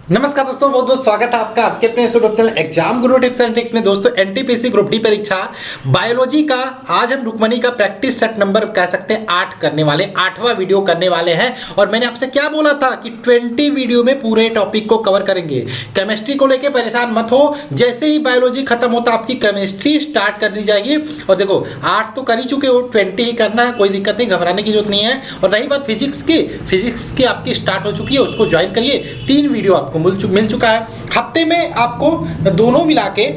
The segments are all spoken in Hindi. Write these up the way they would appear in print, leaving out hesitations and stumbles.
नमस्कार दोस्तों, बहुत बहुत स्वागत है आपका आपके अपने YouTube channel exam Guru tips and tricks में। दोस्तों एनटीपीसी ग्रुप डी परीक्षा बायोलॉजी का आज हम रुक्मणी का प्रैक्टिस सेट नंबर कह सकते हैं 8 करने वाले 8वां वीडियो करने वाले हैं। और मैंने आपसे क्या बोला था कि 20 वीडियो में पूरे टॉपिक को कवर करेंगे। केमिस्ट्री को लेकर परेशान मत हो, जैसे ही बायोलॉजी खत्म होता आपकी केमिस्ट्री स्टार्ट कर दी जाएगी। और देखो 8 तो कर ही चुके हो, 20 ही करना है, कोई दिक्कत नहीं, घबराने की जरूरत नहीं है। और रही बात फिजिक्स की आपकी स्टार्ट हो चुकी है, उसको ज्वाइन करिए। 3 वीडियो आपको मिल चुका है। हफ्ते में आपको दोनों मिला के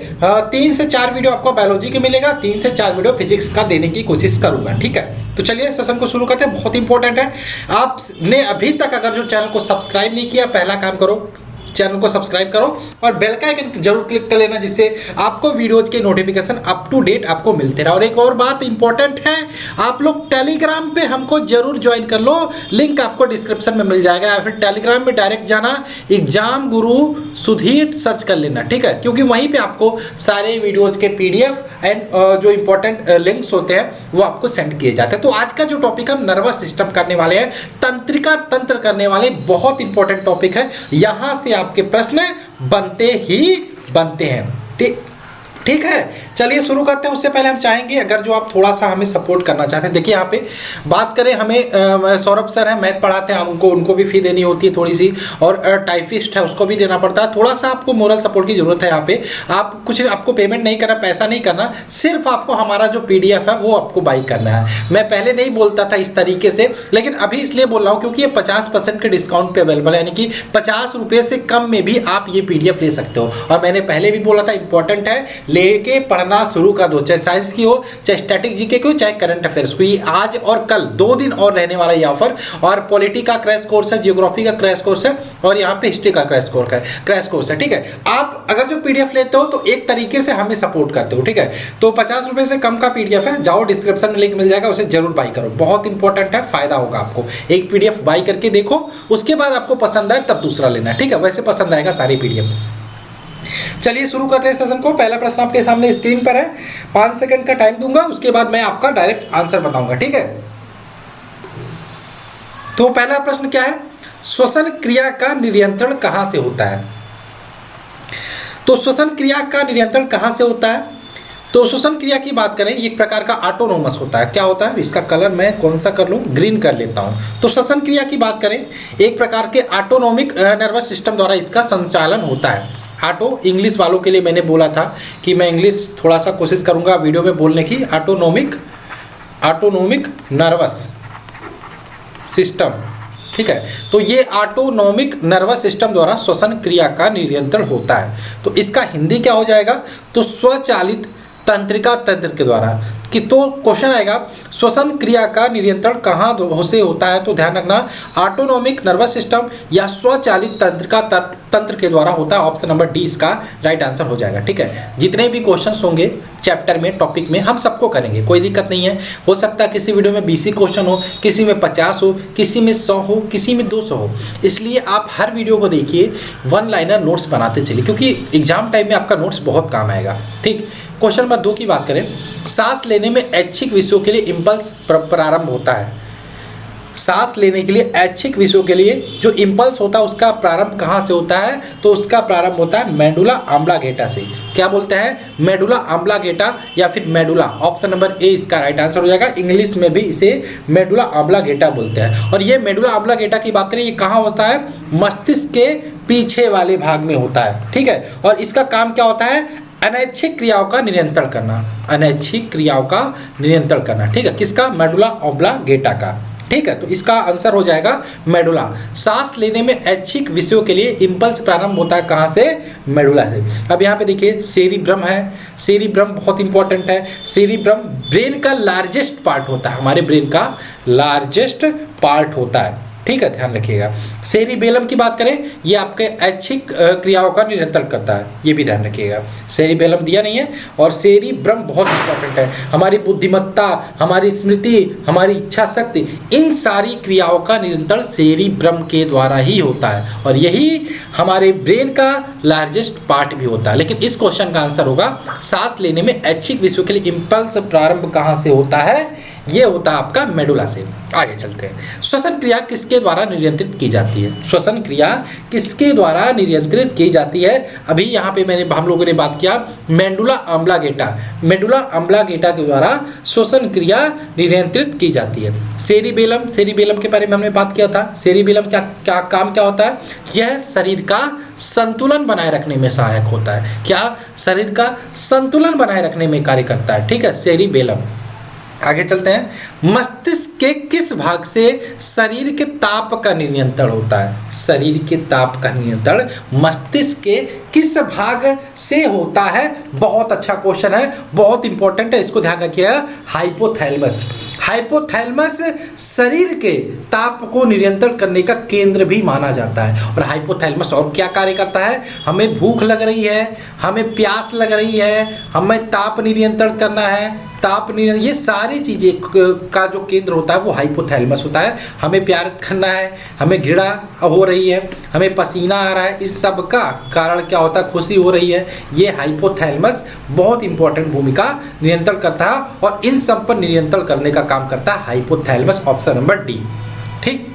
3 से 4 वीडियो आपको बायोलॉजी के मिलेगा, 3 से 4 वीडियो फिजिक्स का देने की कोशिश करूंगा। ठीक है, तो चलिए सेशन को शुरू करते हैं। बहुत इंपॉर्टेंट है, आपने अभी तक अगर जो चैनल को सब्सक्राइब नहीं किया, पहला काम करो, चैनल को सब्सक्राइब करो और बेल का आइकन जरूर क्लिक कर लेना, जिससे आपको वीडियोज के नोटिफिकेशन अप टू डेट आपको मिलते रहे। और एक और बात इंपॉर्टेंट है, आप लोग टेलीग्राम पे हमको जरूर ज्वाइन कर लो, लिंक आपको डिस्क्रिप्शन में मिल जाएगा, या फिर टेलीग्राम में डायरेक्ट जाना, एग्जाम गुरु सुधीर सर्च कर लेना। ठीक है, क्योंकि वहीं पे आपको सारे वीडियोज के पीडीएफ एंड जो इंपॉर्टेंट लिंक्स होते हैं वो आपको सेंड किए जाते हैं। तो आज का जो टॉपिक हम नर्वस सिस्टम करने वाले हैं, तंत्रिका तंत्र करने वाले, बहुत इंपॉर्टेंट टॉपिक है। यहां से आपके प्रश्न बनते ही बनते हैं। ठीक है, चलिए शुरू करते हैं। उससे पहले हम चाहेंगे अगर जो आप थोड़ा सा हमें सपोर्ट करना चाहते हैं, देखिए यहाँ पे बात करें, हमें सौरभ सर हैं, मैथ पढ़ाते हैं, उनको भी फी देनी होती है थोड़ी सी, और टाइपिस्ट है उसको भी देना पड़ता है। थोड़ा सा आपको मोरल सपोर्ट की जरूरत है। यहाँ पे आप कुछ आपको पेमेंट नहीं करना, पैसा नहीं करना, सिर्फ आपको हमारा जो PDF है वो आपको बाई करना है। मैं पहले नहीं बोलता था इस तरीके से, लेकिन अभी इसलिए बोल रहा हूँ क्योंकि ये 50% के डिस्काउंट पे अवेलेबल है, यानी कि 50 रुपये से कम में भी आप ये PDF ले सकते हो। और मैंने पहले भी बोला था, इंपॉर्टेंट है, लेके पढ़ना शुरू कर दो, चाहे साइंस की हो, चाहे स्टैटिक जीके की हो, चाहे करंट अफेयर्स की। आज और कल 2 दिन और रहने वाला ये ऑफर। और पॉलिटी का क्रैश कोर्स है, जियोग्राफी का क्रैश कोर्स है, और यहाँ पे हिस्ट्री का क्रैश कोर्स है। ठीक है, आप अगर जो PDF लेते हो तो एक तरीके से हमें सपोर्ट करते हो। ठीक है, तो 50 रुपए से कम का PDF है, जाओ डिस्क्रिप्शन में लिंक मिल जाएगा, उसे जरूर बाई करो, बहुत इंपॉर्टेंट है, फायदा होगा आपको। एक PDF बाई करके देखो, उसके बाद आपको पसंद आए तब दूसरा लेना। ठीक है, वैसे पसंद आएगा सारी PDF। चलिए शुरू करते हैं सेशन को। पहला प्रश्न आपके सामने स्क्रीन पर है, 5 सेकंड का टाइम दूंगा, उसके बाद मैं आपका डायरेक्ट आंसर बताऊंगा। ठीक है, तो पहला प्रश्न क्या है, श्वसन क्रिया का नियंत्रण कहां से होता है? तो श्वसन क्रिया का नियंत्रण कहां से होता है? तो श्वसन क्रिया की बात करें, एक प्रकार का ऑटोनोमस होता है। क्या होता है, इसका कलर मैं कौन सा कर लूं, ग्रीन कर लेता हूं। तो श्वसन क्रिया की बात करें, एक प्रकार के ऑटोनोमिक नर्वस सिस्टम द्वारा इसका संचालन होता है। ऑटो इंग्लिश वालों के लिए मैंने बोला था कि मैं इंग्लिश थोड़ा सा कोशिश करूंगा वीडियो में बोलने की। Autonomic nervous system. ठीक है, तो ये ऑटोनोमिक नर्वस सिस्टम द्वारा श्वसन क्रिया का नियंत्रण होता है। तो इसका हिंदी क्या हो जाएगा, तो स्वचालित तंत्रिका तंत्र के द्वारा। कि तो क्वेश्चन आएगा, श्वसन क्रिया का नियंत्रण कहाँ से होता है? तो ध्यान रखना, ऑटोनोमिक नर्वस सिस्टम या स्वचालित तंत्रिका तंत्र के द्वारा होता है। ऑप्शन नंबर डी इसका राइट आंसर हो जाएगा। ठीक है, जितने भी क्वेश्चंस होंगे चैप्टर में, टॉपिक में, हम सबको करेंगे, कोई दिक्कत नहीं है। हो सकता है किसी वीडियो में 20 क्वेश्चन हो, किसी में 50 हो, किसी में 100 हो, किसी में 200 हो। इसलिए आप हर वीडियो को देखिए, 1 लाइनर नोट्स बनाते चलिए, क्योंकि एग्जाम टाइम में आपका नोट्स बहुत काम आएगा। ठीक, क्वेश्चन नंबर 2 की बात करें, सांस लेने में ऐच्छिक विषयों के लिए इम्पल्स प्रारंभ होता है। सांस लेने के लिए ऐच्छिक विषयों के लिए जो इम्पल्स होता है उसका प्रारंभ कहाँ से होता है? तो उसका प्रारंभ होता है मेडुला ऑब्लांगेटा से। क्या बोलते हैं, मेडुला ऑब्लांगेटा या फिर मेडुला। ऑप्शन नंबर ए इसका राइट आंसर हो जाएगा। इंग्लिश में भी इसे मेडुला ऑब्लांगेटा बोलते हैं। और ये मेडुला ऑब्लांगेटा की बात करें, ये कहाँ होता है? मस्तिष्क के पीछे वाले भाग में होता है। ठीक है, और इसका काम क्या होता है? अनैच्छिक क्रियाओं का नियंत्रण करना। अनैच्छिक क्रियाओं का नियंत्रण करना। ठीक है, किसका? मेडुला ऑब्लांगेटा का। ठीक है, तो इसका आंसर हो जाएगा मेडुला। सांस लेने में ऐच्छिक विषयों के लिए इम्पल्स प्रारंभ होता है कहाँ से? मेडुला से। अब यहाँ पे देखिए सेरिब्रम है, सेरिब्रम बहुत इंपॉर्टेंट है। सेरिब्रम ब्रेन का लार्जेस्ट पार्ट होता है, हमारे ब्रेन का लार्जेस्ट पार्ट होता है। ठीक है, ध्यान रखिएगा। सेरिबेलम की बात करें, ये आपके ऐच्छिक क्रियाओं का नियंत्रण करता है, ये भी ध्यान रखिएगा। सेरिबेलम दिया नहीं है। और सेरिब्रम बहुत इंपॉर्टेंट है, हमारी बुद्धिमत्ता, हमारी स्मृति, हमारी इच्छा शक्ति, इन सारी क्रियाओं का नियंत्रण सेरिब्रम के द्वारा ही होता है। और यही हमारे ब्रेन का लार्जेस्ट पार्ट भी होता है। लेकिन इस क्वेश्चन का आंसर होगा, सांस लेने में ऐच्छिक विषयों के लिए इम्पल्स प्रारंभ कहाँ से होता है? ये होता है आपका मेडुला से। आगे चलते हैं, श्वसन क्रिया किसके द्वारा नियंत्रित की जाती है? श्वसन क्रिया किसके द्वारा नियंत्रित की जाती है? अभी यहाँ पे हम लोगों ने बात किया मेडुला ऑब्लांगेटा, मेडुला ऑब्लांगेटा के द्वारा श्वसन क्रिया नियंत्रित की जाती है। सेरिबेलम, सेरिबेलम के बारे में हमने बात किया था। सेरिबेलम क्या काम क्या होता है? यह शरीर का संतुलन बनाए रखने में सहायक होता है। क्या? शरीर का संतुलन बनाए रखने में कार्य करता है। ठीक है, सेरिबेलम। आगे चलते हैं, मस्तिष्क के किस भाग से शरीर के ताप का नियंत्रण होता है? शरीर के ताप का नियंत्रण मस्तिष्क के किस भाग से होता है? बहुत अच्छा क्वेश्चन है, बहुत इंपॉर्टेंट है, इसको ध्यान रखिएगा। हाइपोथैलेमस। हाइपोथैलेमस शरीर के ताप को नियंत्रण करने का केंद्र भी माना जाता है। और हाइपोथैलेमस और क्या कार्य करता है? हमें भूख लग रही है, हमें प्यास लग रही है, हमें ताप नियंत्रण करना है, ताप नियंत्रण, ये सारी चीज़ें का जो केंद्र होता है वो हाइपोथैलेमस होता है। हमें प्यार करना है, हमें घृणा हो रही है, हमें पसीना आ रहा है, इस सब का कारण क्या होता है? खुशी हो रही है। ये हाइपोथैलेमस बहुत इंपॉर्टेंट भूमिका नियंत्रण करता है और इन सब पर नियंत्रण करने का काम करता है हाइपोथैलेमस। Option number D. ठीक,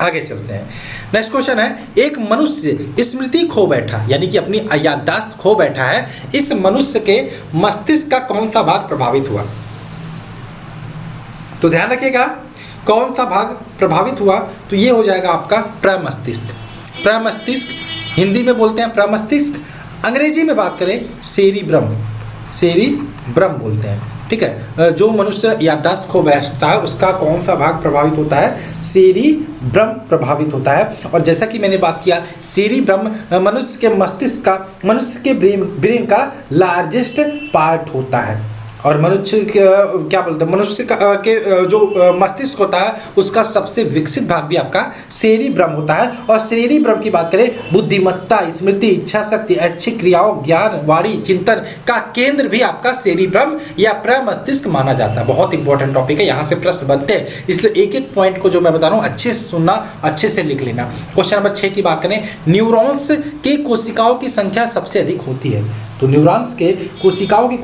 आगे चलते हैं। नेक्स्ट क्वेश्चन है, एक मनुष्य स्मृति खो बैठा, यानी कि अपनी याददाश्त खो बैठा है, इस मनुष्य के मस्तिष्क का कौन सा भाग प्रभावित हुआ? तो ध्यान रखिएगा, कौन सा भाग प्रभावित हुआ? तो ये हो जाएगा आपका प्रमस्तिष्क। प्रमस्तिष्क हिंदी में बोलते हैं प्रमस्तिष्क, अंग्रेजी में बात करें सेरिब्रम, सेरिब्रम बोलते हैं। ठीक है, जो मनुष्य याददाश्त खो बैठता है उसका कौन सा भाग प्रभावित होता है? सेरिब्रम प्रभावित होता है। और जैसा कि मैंने बात किया, सेरिब्रम मनुष्य के मस्तिष्क का, मनुष्य के ब्रेन का लार्जेस्ट पार्ट होता है। और मनुष्य क्या बोलते हैं, मनुष्य के जो मस्तिष्क होता है उसका सबसे विकसित भाग भी आपका सेरिब्रम होता है। और सेरिब्रम की बात करें, बुद्धिमत्ता, स्मृति, इच्छा शक्ति, अच्छी क्रियाओं, ज्ञान, वाणी, चिंतन का केंद्र भी आपका सेरिब्रम या प्रमस्तिष्क माना जाता है। बहुत इंपॉर्टेंट टॉपिक है, यहाँ से प्रश्न बनते हैं, इसलिए एक एक पॉइंट को जो मैं बता रहा हूँ अच्छे से सुनना, अच्छे से लिख लेना। क्वेश्चन नंबर 6 की बात करें, न्यूरॉन्स के कोशिकाओं की संख्या सबसे अधिक होती है। तो न्यूरॉन्स के कोशिकाओं की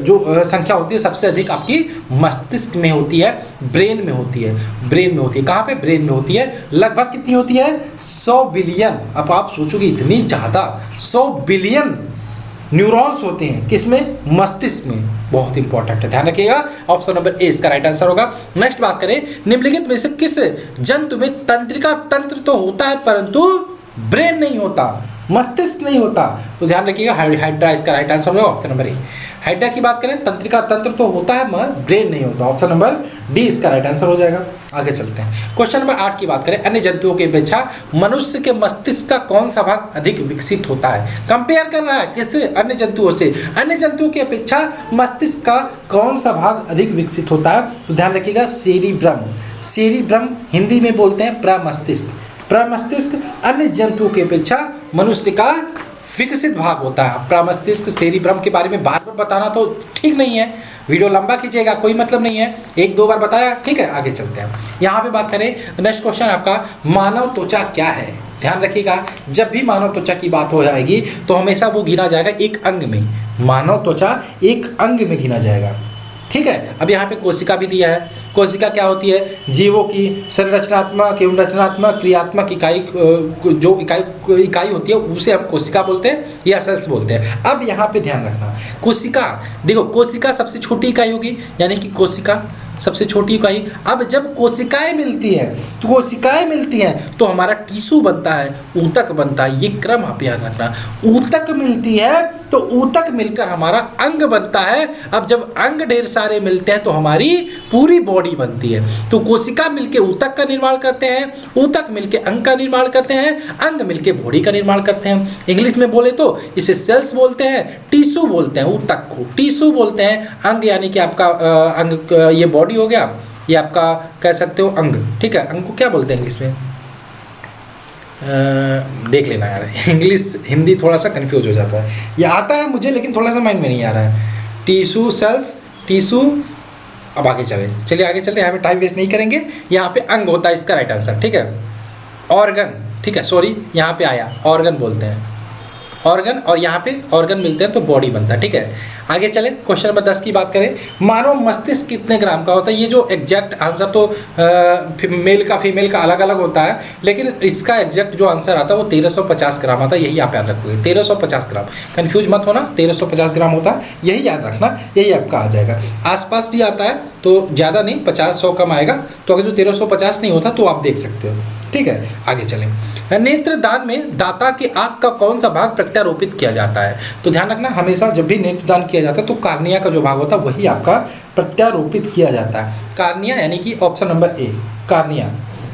जो संख्या होती है सबसे अधिक आपकी मस्तिष्क में होती है, ब्रेन में होती है, ब्रेन में होती है। कहाँ पे? ब्रेन में होती है। लगभग कितनी होती है? 100 बिलियन। अब आप सोचोगे इतनी ज़्यादा, 100 बिलियन न्यूरॉन्स होते हैं किसमें? मस्तिष्क में। बहुत इंपॉर्टेंट है, ध्यान रखिएगा। ऑप्शन नंबर ए इसका राइट आंसर होगा। नेक्स्ट बात करें, निम्नलिखित में से किस जंतु में तंत्रिका तंत्र तो होता है परंतु ब्रेन नहीं होता, मस्तिष्क नहीं होता? तो ध्यान रखिएगा, हाइड्रा इसका राइट आंसर होगा। Option number A. हाइड्रा की बात करें, तंत्रिका तंत्र तो होता है मगर ब्रेन नहीं होता। ऑप्शन नंबर डी इसका राइट आंसर हो जाएगा। आगे चलते हैं, क्वेश्चन नंबर 8 की बात करें, अन्य जंतुओं की अपेक्षा मनुष्य के मस्तिष्क का कौन सा भाग अधिक विकसित होता है? कंपेयर कर रहा है किससे? अन्य जंतुओं से। अन्य जंतुओं की अपेक्षा मस्तिष्क का कौन सा भाग अधिक विकसित होता है? तो ध्यान रखिएगा, सेरिब्रम। सेरिब्रम हिंदी में बोलते हैं प्रमस्तिष्क। प्रमस्तिष्क अन्य जंतुओं की अपेक्षा मनुष्य का विकसित भाग होता है। प्रमस्तिष्क, सेरिब्रम के बारे में बार बार बताना तो ठीक नहीं है, वीडियो लंबा कीजिएगा, कोई मतलब नहीं है, एक दो बार बताया, ठीक है। आगे चलते हैं, यहाँ पे बात करें, नेक्स्ट क्वेश्चन आपका, मानव त्वचा क्या है? ध्यान रखिएगा, जब भी मानव त्वचा की बात हो जाएगी तो हमेशा वो गिना जाएगा एक अंग में। मानव त्वचा एक अंग में गिना जाएगा, ठीक है। अब यहाँ पे कोशिका भी दिया है। कोशिका क्या होती है? जीवों की संरचनात्मक एवं रचनात्मक क्रियात्मक इकाई, जो इकाई होती है उसे हम कोशिका बोलते हैं या सेल्स बोलते हैं। अब यहाँ पे ध्यान रखना, कोशिका, देखो कोशिका सबसे छोटी इकाई होगी, यानी कि कोशिका सबसे छोटी इकाई। अब जब कोशिकाएं मिलती हैं तो कोशिकाएं मिलती हैं तो हमारा टिश्यू बनता है, ऊतक बनता है। ये क्रम आप याद रखना, ऊतक मिलती है तो ऊतक मिलकर हमारा अंग बनता है। अब जब अंग ढेर सारे मिलते हैं तो हमारी पूरी बॉडी बनती है। तो कोशिका मिलके ऊतक का निर्माण करते हैं, ऊतक मिलके अंग का निर्माण करते हैं, अंग मिलके बॉडी का निर्माण करते हैं। इंग्लिश में बोले तो इसे सेल्स बोलते हैं, टिश्यू बोलते हैं, ऊतक को टिश्यू बोलते हैं, अंग यानी कि आपका अंग, ये बॉडी हो गया, ये आपका कह सकते हो अंग, ठीक है। अंग को क्या बोलते हैं इंग्लिश में? देख लेना यार, इंग्लिश हिंदी थोड़ा सा कंफ्यूज हो जाता है। ये आता है मुझे लेकिन थोड़ा सा माइंड में नहीं आ रहा है। Tissue, cells, tissue. अब आगे चलिए आगे चलते हैं, यहाँ पे टाइम वेस्ट नहीं करेंगे। यहाँ पे अंग होता है इसका राइट आंसर, ठीक है। ऑर्गन, ठीक है, सॉरी यहाँ पे आया, ऑर्गन बोलते हैं, ऑर्गन, और यहाँ पे ऑर्गन मिलते हैं तो बॉडी बनता है, ठीक है। आगे चले क्वेश्चन नंबर 10 की बात करें। मानव मस्तिष्क कितने ग्राम का होता है? ये जो एग्जैक्ट आंसर तो मेल का फीमेल का अलग अलग होता है, लेकिन इसका एग्जैक्ट जो आंसर आता है वो 1350 ग्राम आता है। यही आप याद रखोगे, 1350 ग्राम, कंफ्यूज मत होना, 1350 ग्राम होता है, यही याद रखना, यही आपका आ जाएगा। आसपास भी आता है तो ज़्यादा नहीं, 50-100 कम आएगा, तो अगर जो 1350 नहीं होता तो आप देख सकते हो। ठीक है, आगे चलें। नेत्रदान में दाता की आंख का कौन सा भाग प्रत्यारोपित किया जाता है? तो ध्यान रखना, हमेशा जब भी नेत्रदान किया जाता है तो कार्निया का जो भाग होता है वही आपका प्रत्यारोपित किया जाता है। कार्निया यानी कि ऑप्शन नंबर ए, कार्निया।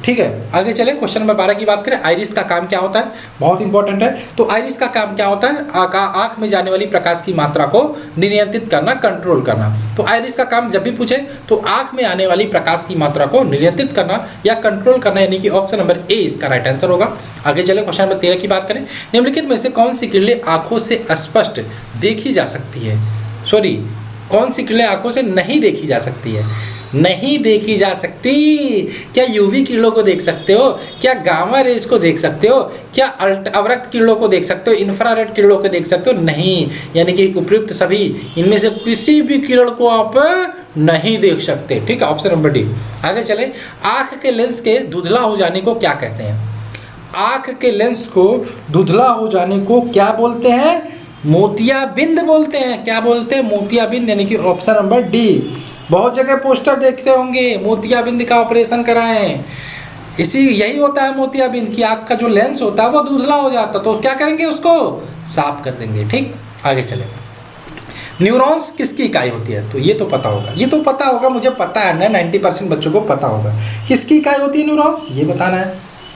ठीक है, आगे चले क्वेश्चन नंबर 12 की बात करें। आइरिस का काम क्या होता है? बहुत इंपॉर्टेंट है। तो आइरिस का काम क्या होता है? आंख में जाने वाली प्रकाश की मात्रा को नियंत्रित करना, कंट्रोल करना। तो आइरिस का काम जब भी पूछे तो आंख में आने वाली प्रकाश की मात्रा को नियंत्रित करना या कंट्रोल करना, यानी कि ऑप्शन नंबर ए इसका राइट आंसर होगा। आगे चले क्वेश्चन नंबर 13 की बात करें। निम्नलिखित में से कौन सी किरणें आंखों से स्पष्ट देखी जा सकती है? सॉरी, कौन सी किरणें आंखों से नहीं देखी जा सकती है? नहीं देखी जा सकती। क्या यूवी किरणों को देख सकते हो? क्या गामा रेज को देख सकते हो? क्या अवरक्त किरणों को देख सकते हो? इंफ्रारेड किरणों को देख सकते हो? नहीं, यानी कि उपयुक्त सभी इनमें से किसी भी किरण को आप नहीं देख सकते। ठीक है, ऑप्शन नंबर डी। आगे चले। आंख के लेंस के धुंधला हो जाने को क्या कहते हैं? आंख के लेंस को धुंधला हो जाने को क्या बोलते हैं? मोतियाबिंद बोलते हैं। क्या बोलते हैं? मोतियाबिंद, यानी कि ऑप्शन नंबर डी। बहुत जगह पोस्टर देखते होंगे, मोतियाबिंद का ऑपरेशन कराएं। यही होता है मोतियाबिंद की आंख का जो लेंस होता है वो धुंधला हो जाता है, तो क्या करेंगे? उसको साफ कर देंगे। ठीक, आगे चले। न्यूरॉन्स किसकी इकाई होती है? तो ये तो पता होगा, ये तो पता होगा, मुझे पता है ना, 90% बच्चों को पता होगा। किसकी इकाई होती है न्यूरॉन्स? ये बताना है।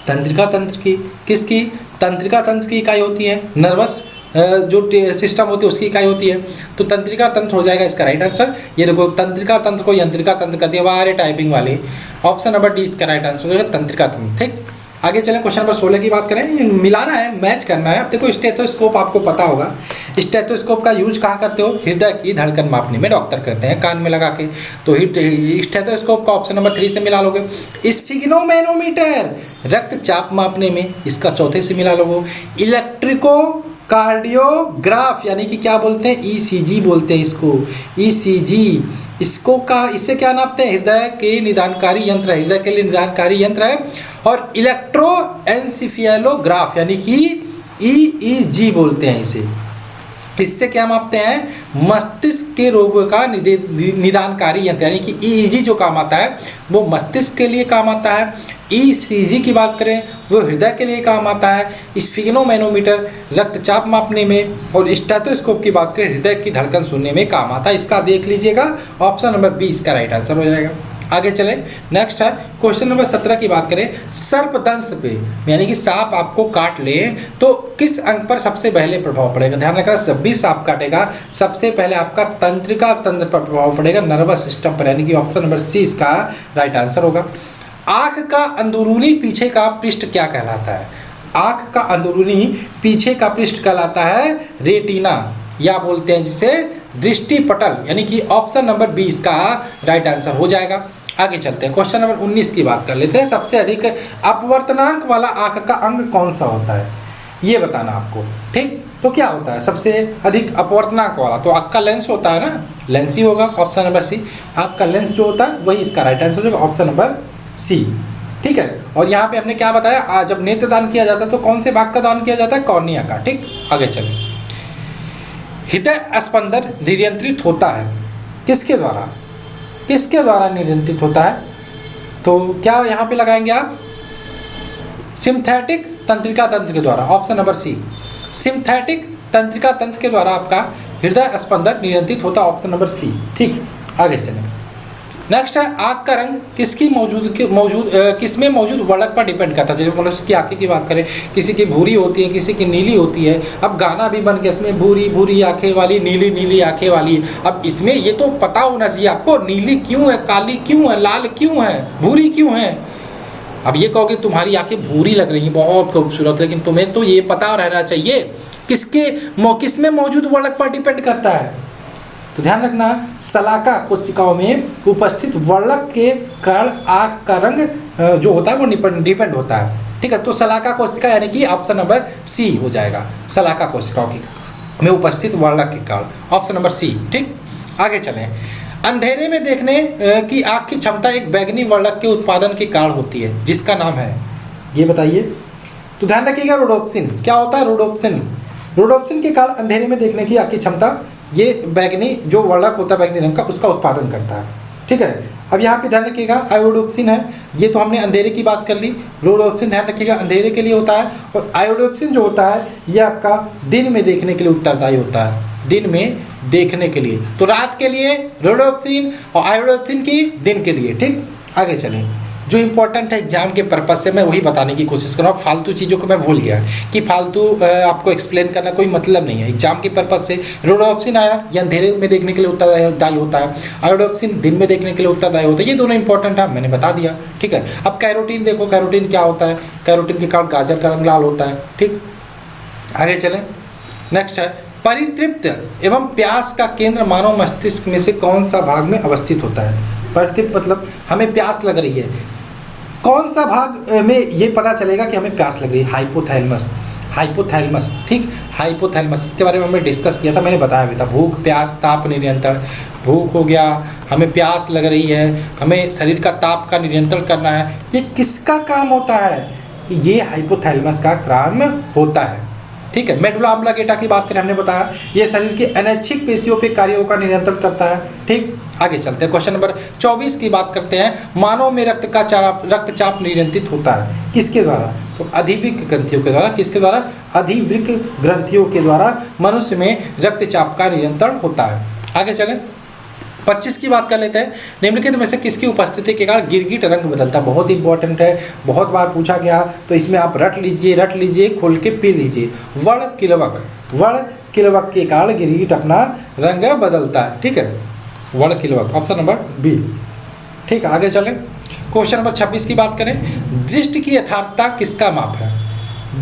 तंत्रिका तंत्र की। किसकी? तंत्रिका तंत्र की इकाई होती है। नर्वस जो सिस्टम होती है उसकी इकाई होती है, तो तंत्रिका तंत्र हो जाएगा इसका राइट आंसर। ये देखो, तंत्रिका तंत्र को यंत्रिका तंत्र कर दिया, वारे टाइपिंग वाले। ऑप्शन नंबर डी इसका राइट आंसर हो जाएगा, तंत्रिका तंत्र। ठीक, आगे चलें क्वेश्चन नंबर 16 की बात करें। मिलाना है, मैच करना है। अब देखो, स्टेथोस्कोप आपको पता होगा। स्टेथोस्कोप का यूज कहाँ करते हो? हृदय की धड़कन मापने में डॉक्टर करते हैं, कान में लगा के। तो स्टेथोस्कोप का ऑप्शन नंबर 3 से मिला लोगे। स्फिग्नोमेनोमीटर रक्तचाप मापने में, इसका चौथे से मिला लोगे। इलेक्ट्रिको कार्डियोग्राफ, यानी कि क्या बोलते हैं? ईसीजी बोलते हैं इसको, ईसीजी। इससे क्या नापते हैं? हृदय के निदानकारी यंत्र है, हृदय के लिए निदानकारी यंत्र है। और इलेक्ट्रोएन्सेफेलोग्राफ, यानी कि ईईजी बोलते हैं इसे। इससे क्या मापते हैं? मस्तिष्क के रोगों का निदानकारी यंत्र, यानी कि ईईजी जो काम आता है वो मस्तिष्क के लिए काम आता है। ईसीजी की बात करें वो हृदय के लिए काम आता है। स्फिग्नोमेनोमीटर रक्तचाप मापने में, और स्टेथोस्कोप की बात करें हृदय की धड़कन सुनने में काम आता है। इसका देख लीजिएगा, ऑप्शन नंबर 20 का राइट आंसर हो जाएगा। आगे चले, नेक्स्ट है क्वेश्चन नंबर 17 की बात करें। सर्पदंश पे, यानी कि सांप आपको काट ले तो किस अंग पर सबसे पहले प्रभाव पड़ेगा? ध्यान रखना, जब भी सांप काटेगा सबसे पहले आपका तंत्रिका तंत्र पर प्रभाव पड़ेगा, नर्वस सिस्टम पर, यानी कि ऑप्शन नंबर सी इसका राइट आंसर होगा। आंख का अंदरूनी पीछे का पृष्ठ क्या कहलाता है? आंख का अंदरूनी पीछे का पृष्ठ कहलाता है रेटिना, या बोलते हैं जिसे दृष्टि पटल, यानी कि ऑप्शन नंबर 20 का राइट आंसर हो जाएगा। आगे चलते हैं, क्वेश्चन नंबर 19 की बात कर लेते हैं। सबसे अधिक अपवर्तनांक वाला आंख का अंग कौन सा होता है? ये बताना आपको। ठीक, तो क्या होता है सबसे अधिक अपवर्तनांक वाला? तो आंख का लेंस होता है ना, लेंस ही होगा, ऑप्शन नंबर सी। आंख का लेंस जो होता है वही इसका राइट आंसर होगा, ऑप्शन नंबर सी। ठीक है, और यहाँ पे हमने क्या बताया? जब नेत्रदान किया जाता है तो कौन से भाग का दान किया जाता है? कॉर्निया का। ठीक, आगे चलें। हृदय स्पंदन नियंत्रित होता है किसके द्वारा? किसके द्वारा नियंत्रित होता है? तो क्या यहाँ पे लगाएंगे आप? सिंथेटिक तंत्रिका तंत्र के द्वारा, ऑप्शन नंबर सी। सिंथेटिक तंत्रिका तंत्र के द्वारा आपका हृदय स्पंदन नियंत्रित होता है, ऑप्शन नंबर सी। ठीक, आगे चलें। नेक्स्ट है, आँख का रंग किसमें मौजूद वर्णक पर डिपेंड करता है? जैसे मनुष्य की आंखें की बात करें, किसी की भूरी होती है, किसी की नीली होती है। अब गाना भी बन गया इसमें, भूरी भूरी आंखें वाली, नीली नीली आंखें वाली। अब इसमें ये तो पता होना चाहिए आपको, नीली क्यों है, काली क्यों है, लाल क्यों है, भूरी क्यों है। अब ये कहोगे तुम्हारी आंखें भूरी लग रही हैं, बहुत खूबसूरत, लेकिन तुम्हें तो ये पता रहना चाहिए किसमें मौजूद वर्णक पर डिपेंड करता है। तो ध्यान रखना, शलाका कोशिकाओं में उपस्थित वर्णक के कारण आँख का रंग जो होता है वो डिपेंड होता है। ठीक है, तो शलाका कोशिका यानी कि ऑप्शन नंबर सी हो जाएगा, शलाका कोशिकाओं की। में उपस्थित वर्णक के कारण। Option number C. ठीक, आगे चलें। अंधेरे में देखने की आँख की क्षमता एक बैगनी वर्णक के उत्पादन के कारण होती है, जिसका नाम है, ये बताइए। तो ध्यान रखिएगा, रोडोप्सिन। क्या होता है? रोडोप्सिन। रोडोप्सिन के कारण अंधेरे में देखने की आँख की क्षमता ये बैगनी जो वर्णक होता है बैगनी रंग का, उसका उत्पादन करता है। ठीक है, अब यहाँ पे ध्यान रखिएगा, आयोडोप्सिन है, ये तो हमने अंधेरे की बात कर ली। रोडोप्सिन ध्यान रखिएगा अंधेरे के लिए होता है, और आयोडोप्सिन जो होता है ये आपका दिन में देखने के लिए उत्तरदायी होता है, दिन में देखने के लिए। तो रात के लिए रोडोप्सिन और आयोडोप्सिन की दिन के लिए। ठीक, आगे चलें। जो इंपॉर्टेंट है एग्जाम के पर्पज से मैं वही बताने की कोशिश कर रहा हूँ। फालतू चीज़ों को मैं भूल गया कि फालतू आपको एक्सप्लेन करना कोई मतलब नहीं है। एग्जाम के पर्पज से रोडोप्सिन आया, ये अंधेरे में देखने के लिए उत्तरदायी होता है, आयोडोप्सिन दिन में देखने के लिए उत्तरदायी होता है। ये दोनों इंपॉर्टेंट है, मैंने बता दिया। ठीक है, अब कैरोटीन देखो, कैरोटीन क्या होता है? कैरोटीन के कारण गाजर का रंग लाल होता है। ठीक, आगे चलें। नेक्स्ट है, परितृप्त एवं प्यास का केंद्र मानव मस्तिष्क में से कौन सा भाग में अवस्थित होता है? परितृप्त मतलब हमें प्यास लग रही है, कौन सा भाग में ये पता चलेगा कि हमें प्यास लग रही है? हाइपोथैलेमस। हाइपोथैलेमस। ठीक, हाइपोथैलेमस, इसके बारे में हमने डिस्कस किया था, मैंने बताया भी था। भूख, प्यास, ताप नियंत्रण। भूख हो गया, हमें प्यास लग रही है, हमें शरीर का ताप का नियंत्रण करना है, ये किसका काम होता है? ये हाइपोथैलेमस का काम होता है। ठीक है, मेडुला ऑब्लिंगेटा की बात करें, हमने बताया ये शरीर के अनैच्छिक पेशियों पे कार्यों का नियंत्रण करता है। ठीक, आगे चलते हैं। क्वेश्चन नंबर 24 की बात करते हैं। मानव में रक्तचाप नियंत्रित होता है किसके द्वारा? तो अधिवृक्क ग्रंथियों के द्वारा। किसके द्वारा? अधिवृक्क ग्रंथियों के द्वारा मनुष्य में रक्तचाप का नियंत्रण होता है। आगे चलें, 25 की बात कर लेते हैं। निम्नलिखित में से किसकी उपस्थिति के कारण गिरगिट रंग बदलता है? बहुत इंपॉर्टेंट है, बहुत बार पूछा गया, तो इसमें आप रट लीजिए, खोल के पी लीजिए। वर्णकिलवक के कारण गिरगिट अपना रंग बदलता है। ठीक है, वर्णकिलवक, ऑप्शन नंबर बी। ठीक है, आगे चलें। क्वेश्चन नंबर 26 की बात करें। दृष्टि की यथार्थता किसका माप है?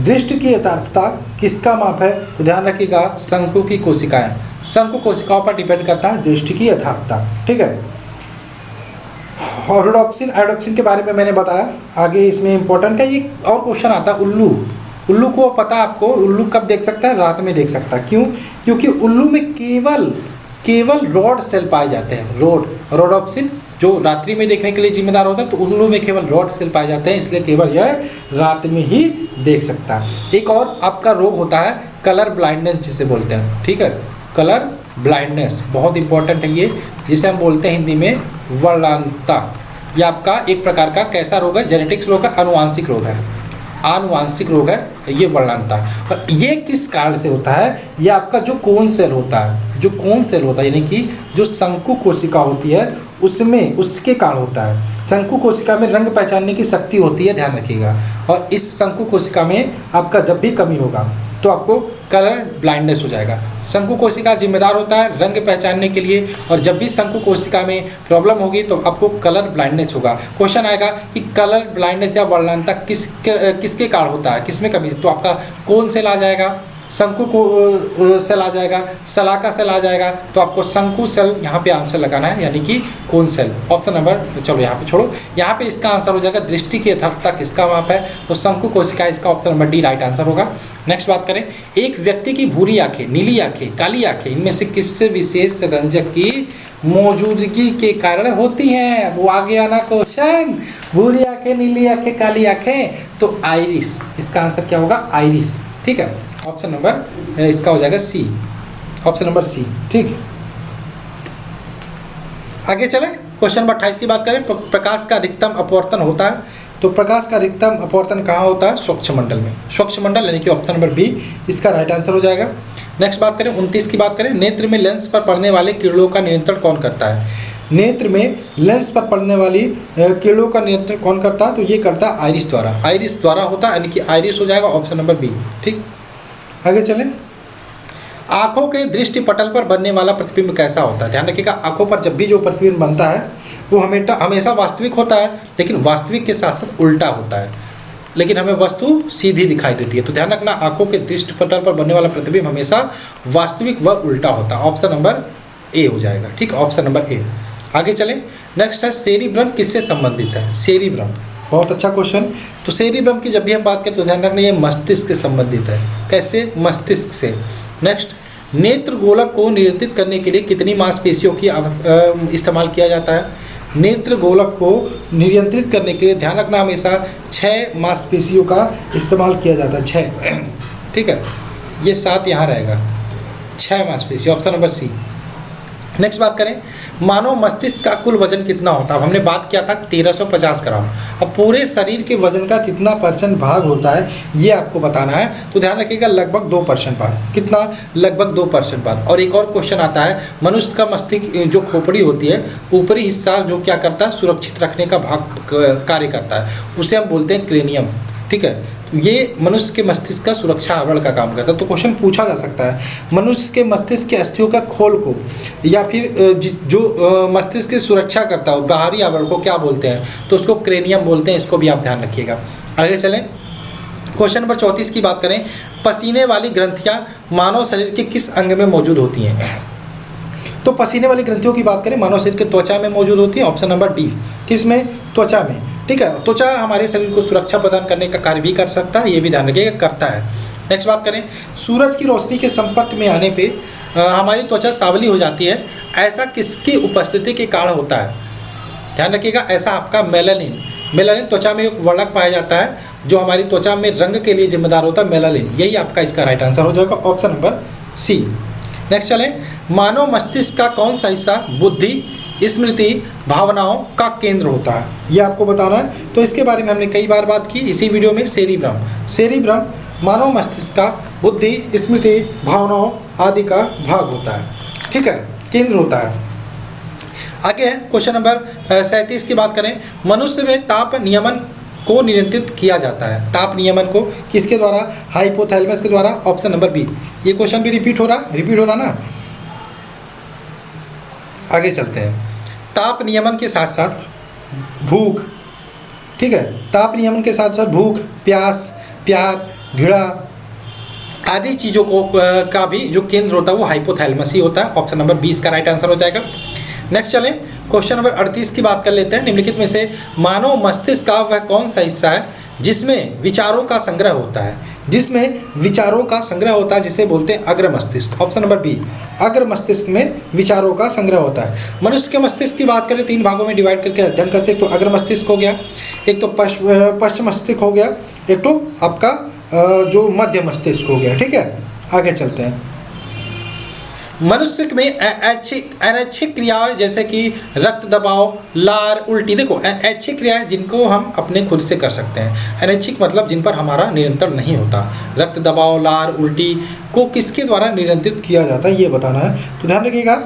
दृष्टि की यथार्थता किसका माप है? तो ध्यान रखिएगा, शंकु की कोशिकाएं। शंकु कोशिकाओं पर डिपेंड करता है दृष्टि की यथार्थता। ठीक है, और रोडोप्सिन आयोडोप्सिन के बारे में मैंने बताया। आगे इसमें इंपॉर्टेंट है, ये और क्वेश्चन आता है उल्लू। उल्लू को पता है आपको? उल्लू कब देख सकता है? रात में देख सकता है। क्यों? क्योंकि उल्लू में केवल रॉड सेल पाए जाते हैं। रोडोप्सिन जो रात्रि में देखने के लिए जिम्मेदार होता है, तो उल्लू में केवल रॉड सेल पाए जाते हैं, इसलिए केवल यह रात में ही देख सकता है। एक और आपका रोग होता है कलर ब्लाइंडनेस जिसे बोलते हैं। ठीक है, कलर ब्लाइंडनेस बहुत इंपॉर्टेंट है ये, जिसे हम बोलते हैं हिंदी में वर्णांतता। ये आपका एक प्रकार का कैसा रोग है? जेनेटिक्स रोग है, आनुवांशिक रोग है। आनुवांशिक रोग है ये वर्णांतता। और ये किस कारण से होता है? ये आपका जो कोन सेल होता है, यानी कि जो शंकु कोशिका होती है उसमें, उसके कारण होता है। शंकु कोशिका में रंग पहचानने की शक्ति होती है, ध्यान रखिएगा। और इस शंकु कोशिका में आपका जब भी कमी होगा तो आपको कलर ब्लाइंडनेस हो जाएगा। शंकु कोशिका जिम्मेदार होता है रंग पहचानने के लिए, और जब भी शंकु कोशिका में प्रॉब्लम होगी तो आपको कलर ब्लाइंडनेस होगा। क्वेश्चन आएगा कि कलर ब्लाइंडनेस या वर्णांतता किसके कारण होता है, किसमें कमी? तो आपका कौन सेल आ जाएगा, शंकु को सेल आ जाएगा, शलाका सेल आ जाएगा, तो आपको शंकु सेल यहाँ पे आंसर लगाना है, यानी कि कौन सेल। ऑप्शन नंबर, चलो यहाँ पे छोड़ो, यहाँ पे इसका आंसर हो जाएगा दृष्टि की यथार्थता किसका माप है? तो शंकु कोशिका, इसका option number D right answer होगा। नेक्स्ट बात करें, एक व्यक्ति की भूरी आंखें, नीली आंखें, काली आंखें, इनमें से किससे विशेष रंजक की मौजूदगी के कारण होती हैं? वो आगे आना क्वेश्चन, भूरी आंखें, नीली आंखें, काली आंखें, तो आइरिस, इसका आंसर क्या होगा? आइरिस। ठीक है, ऑप्शन नंबर इसका हो जाएगा सी, ऑप्शन नंबर सी। ठीक, आगे चलें। क्वेश्चन नंबर 28 की बात करें। प्रकाश का अधिकतम अपवर्तन होता है, तो प्रकाश का अधिकतम अपवर्तन कहाँ होता है? स्वच्छ मंडल में। स्वच्छ मंडल यानी कि ऑप्शन नंबर बी इसका राइट आंसर हो जाएगा। नेक्स्ट बात करें, 29 की बात करें। नेत्र में लेंस पर पड़ने वाले किरणों का नियंत्रण कौन करता है? नेत्र में लेंस पर पड़ने वाली किरणों का नियंत्रण कौन करता है? तो ये करता है आइरिस द्वारा। आइरिस द्वारा होता है, यानी कि आइरिस हो जाएगा ऑप्शन नंबर बी। ठीक, आगे चलें। आंखों के दृष्टि पटल पर बनने वाला प्रतिबिंब कैसा होता है? ध्यान रखिएगा, आंखों पर जब भी जो प्रतिबिंब बनता है वो हमेशा वास्तविक होता है, लेकिन वास्तविक के साथ साथ उल्टा होता है, लेकिन हमें वस्तु सीधी दिखाई देती है। तो ध्यान रखना, आंखों के दृष्टि पटल पर बनने वाला प्रतिबिंब हमेशा वास्तविक व उल्टा होता है। ऑप्शन नंबर ए हो जाएगा। ठीक, ऑप्शन नंबर ए। आगे चलें। नेक्स्ट है सेरिब्रम किससे संबंधित है? सेरिब्रम, बहुत अच्छा क्वेश्चन। तो सेरिब्रम की जब भी हम बात करें तो ध्यान रखना ये मस्तिष्क से संबंधित है। कैसे? मस्तिष्क से। नेक्स्ट, नेत्र गोलक को नियंत्रित करने के लिए कितनी मांसपेशियों की इस्तेमाल किया जाता है? नेत्र गोलक को नियंत्रित करने के लिए ध्यान रखना हमेशा 6 मांसपेशियों का इस्तेमाल किया जाता है, 6। ठीक है, ये 7 यहाँ रहेगा, 6 मांसपेशी, ऑप्शन नंबर सी। नेक्स्ट बात करें, मानव मस्तिष्क का कुल वजन कितना होता है? अब हमने बात किया था 1350 ग्राम। अब पूरे शरीर के वजन का कितना % भाग होता है ये आपको बताना है, तो ध्यान रखिएगा लगभग 2% भाग। कितना? लगभग 2% भाग। और एक और क्वेश्चन आता है, मनुष्य का मस्तिष्क जो खोपड़ी होती है, ऊपरी हिस्सा जो क्या करता है, सुरक्षित रखने का भाग कार्य करता है, उसे हम बोलते हैं क्रेनियम। ठीक है, ये मनुष्य के मस्तिष्क का सुरक्षा आवरण का काम करता है। तो क्वेश्चन पूछा जा सकता है, मनुष्य के मस्तिष्क के अस्थियों का खोल को या फिर जो मस्तिष्क की सुरक्षा करता है बाहरी आवरण को क्या बोलते हैं? तो उसको क्रेनियम बोलते हैं। इसको भी आप ध्यान रखिएगा। आगे चलें, क्वेश्चन नंबर 34 की बात करें, पसीने वाली ग्रंथियां मानव शरीर के किस अंग में मौजूद होती हैं? तो पसीने वाली ग्रंथियों की बात करें, मानव शरीर के त्वचा में मौजूद होती है, ऑप्शन नंबर डी। किस में? त्वचा में। ठीक है, त्वचा हमारे शरीर को सुरक्षा प्रदान करने का कार्य भी कर सकता है, ये भी ध्यान रखिएगा, करता है। नेक्स्ट बात करें, सूरज की रोशनी के संपर्क में आने पे हमारी त्वचा सांवली हो जाती है, ऐसा किसकी उपस्थिति के कारण होता है? ध्यान रखिएगा, ऐसा आपका मेलानिन। मेलानिन त्वचा में एक वर्णक पाया जाता है जो हमारी त्वचा में रंग के लिए जिम्मेदार होता है, मेलानिन। यही आपका इसका राइट आंसर हो जाएगा, ऑप्शन नंबर सी। नेक्स्ट चलें, मानव मस्तिष्क का कौन सा हिस्सा बुद्धि, स्मृति, भावनाओं का केंद्र होता है? ये आपको बताना है। तो इसके बारे में हमने कई बार बात की इसी वीडियो में। सेरिब्रम, सेरिब्रम मानव मस्तिष्क का बुद्धि, स्मृति, भावनाओं आदि का भाग होता है। ठीक है, केंद्र होता है। आगे है क्वेश्चन नंबर 37 की बात करें, मनुष्य में ताप नियमन को नियंत्रित किया जाता है। ताप नियमन को किसके द्वारा? हाइपोथैलेमस के द्वारा, ऑप्शन नंबर बी। ये क्वेश्चन भी रिपीट हो रहा ना। आगे चलते हैं, ताप नियमन के साथ साथ भूख, ठीक है, ताप नियमन के साथ साथ भूख, प्यास, प्यार, घृणा आदि चीज़ों को का भी जो केंद्र होता है वो हाइपोथैलेमस ही होता है, ऑप्शन नंबर 20 का राइट आंसर हो जाएगा। नेक्स्ट चलें, क्वेश्चन नंबर 38 की बात कर लेते हैं। निम्नलिखित में से मानव मस्तिष्क का वह कौन सा हिस्सा है जिसमें विचारों का संग्रह होता है? जिसमें विचारों का संग्रह होता है जिसे बोलते हैं अग्र मस्तिष्क, ऑप्शन नंबर बी। अग्र मस्तिष्क में विचारों का संग्रह होता है। मनुष्य के मस्तिष्क की बात करें 3 भागों में डिवाइड करके अध्ययन करते हैं। तो अग्र मस्तिष्क हो गया, एक तो पश्चिम मस्तिष्क हो गया, एक तो आपका जो मध्य मस्तिष्क हो गया। ठीक है, आगे चलते हैं। मनुष्य में अनैच्छिक क्रियाएं जैसे कि रक्त दबाव, लार, उल्टी, देखो ऐच्छिक क्रियाएं जिनको हम अपने खुद से कर सकते हैं, अनैच्छिक मतलब जिन पर हमारा नियंत्रण नहीं होता। रक्त दबाव, लार, उल्टी को किसके द्वारा नियंत्रित किया जाता है ये बताना है। तो ध्यान रखिएगा,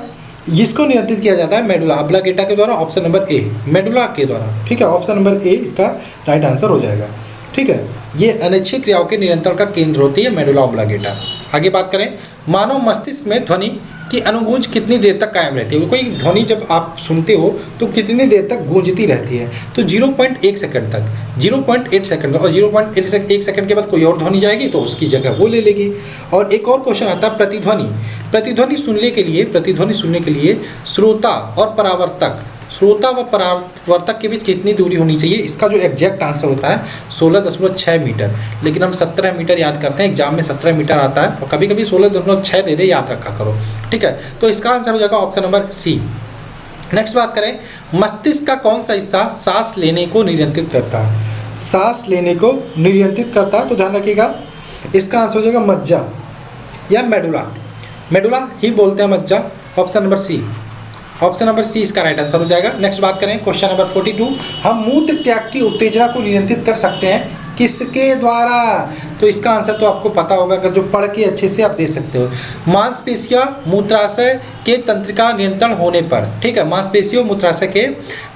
इसको नियंत्रित किया जाता है मेडुला ऑब्लांगेटा के द्वारा, ऑप्शन नंबर ए, मेडुला के द्वारा। ठीक है, ऑप्शन नंबर ए इसका राइट आंसर हो जाएगा। ठीक है, ये अनैच्छिक क्रियाओं के नियंत्रण का केंद्र होती है मेडुला ऑब्लांगेटा। आगे बात करें, मानव मस्तिष्क में ध्वनि की अनुगूंज कितनी देर तक कायम रहती है? कोई ध्वनि जब आप सुनते हो तो कितनी देर तक गूंजती रहती है? तो 0.1 सेकंड तक, 0.8 सेकंड, और 0.1 सेकंड के बाद कोई और ध्वनि जाएगी तो उसकी जगह वो ले लेगी। और एक और क्वेश्चन आता है प्रतिध्वनि। प्रतिध्वनि सुनने के लिए श्रोता और परावर्तक, श्रोता व परावर्तक के बीच कितनी दूरी होनी चाहिए? इसका जो एग्जैक्ट आंसर होता है 16.6 मीटर, लेकिन हम 17 मीटर याद करते हैं, एग्जाम में 17 मीटर आता है और कभी कभी 16.6 दे दे, याद रखा करो। ठीक है, तो इसका आंसर हो जाएगा ऑप्शन नंबर सी। नेक्स्ट बात करें, मस्तिष्क का कौन सा हिस्सा सांस लेने को नियंत्रित करता है? सांस लेने को नियंत्रित करता है, तो ध्यान रखिएगा इसका आंसर हो जाएगा मज्जा या मेडुला। मेडुला ही बोलते हैं मज्जा, option number C. Option number C इसका राइट आंसर हो जाएगा। नेक्स्ट बात करें क्वेश्चन नंबर 42, हम मूत्र त्याग की उत्तेजना को नियंत्रित कर सकते हैं किसके द्वारा? तो इसका आंसर तो आपको पता होगा, अगर जो पढ़ के अच्छे से आप दे सकते हो। मांसपेशियां मूत्राशय के तंत्रिका नियंत्रण होने पर, ठीक है, मांसपेशियों मूत्राशय के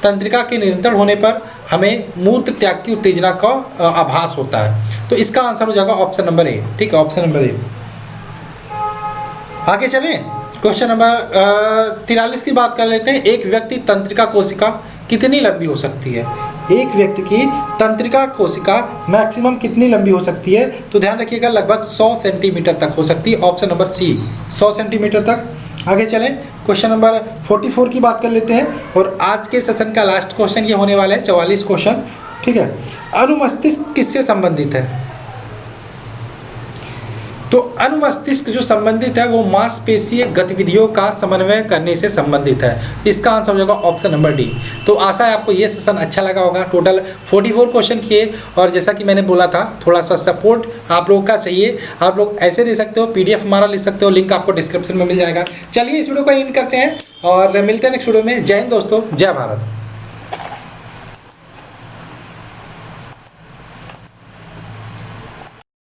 तंत्रिका के नियंत्रण होने पर हमें मूत्र त्याग की उत्तेजना का आभास होता है। तो इसका आंसर हो जाएगा ऑप्शन नंबर ए। ठीक है, ऑप्शन नंबर ए। आगे चलें, क्वेश्चन नंबर 43 की बात कर लेते हैं। एक व्यक्ति तंत्रिका कोशिका कितनी लंबी हो सकती है? एक व्यक्ति की तंत्रिका कोशिका मैक्सिमम कितनी लंबी हो सकती है? तो ध्यान रखिएगा लगभग 100 सेंटीमीटर तक हो सकती है, ऑप्शन नंबर सी, 100 सेंटीमीटर तक। आगे चलें, क्वेश्चन नंबर 44 की बात कर लेते हैं और आज के सेशन का लास्ट क्वेश्चन ये होने वाला है, 44 क्वेश्चन। ठीक है, अनुमस्तिष्क किससे संबंधित है? तो अनुमस्तिष्क जो संबंधित है वो मांसपेशीय गतिविधियों का समन्वय करने से संबंधित है। इसका आंसर हो जाएगा ऑप्शन नंबर डी। तो आशा है आपको ये सेशन अच्छा लगा होगा। टोटल 44 क्वेश्चन किए और जैसा कि मैंने बोला था थोड़ा सा सपोर्ट आप लोगों का चाहिए। आप लोग ऐसे दे सकते हो, PDF हमारा ले सकते हो, लिंक आपको डिस्क्रिप्शन में मिल जाएगा। चलिए इस वीडियो को एंड करते हैं और मिलते हैं नेक्स्ट वीडियो में। जय हिंद दोस्तों, जय भारत।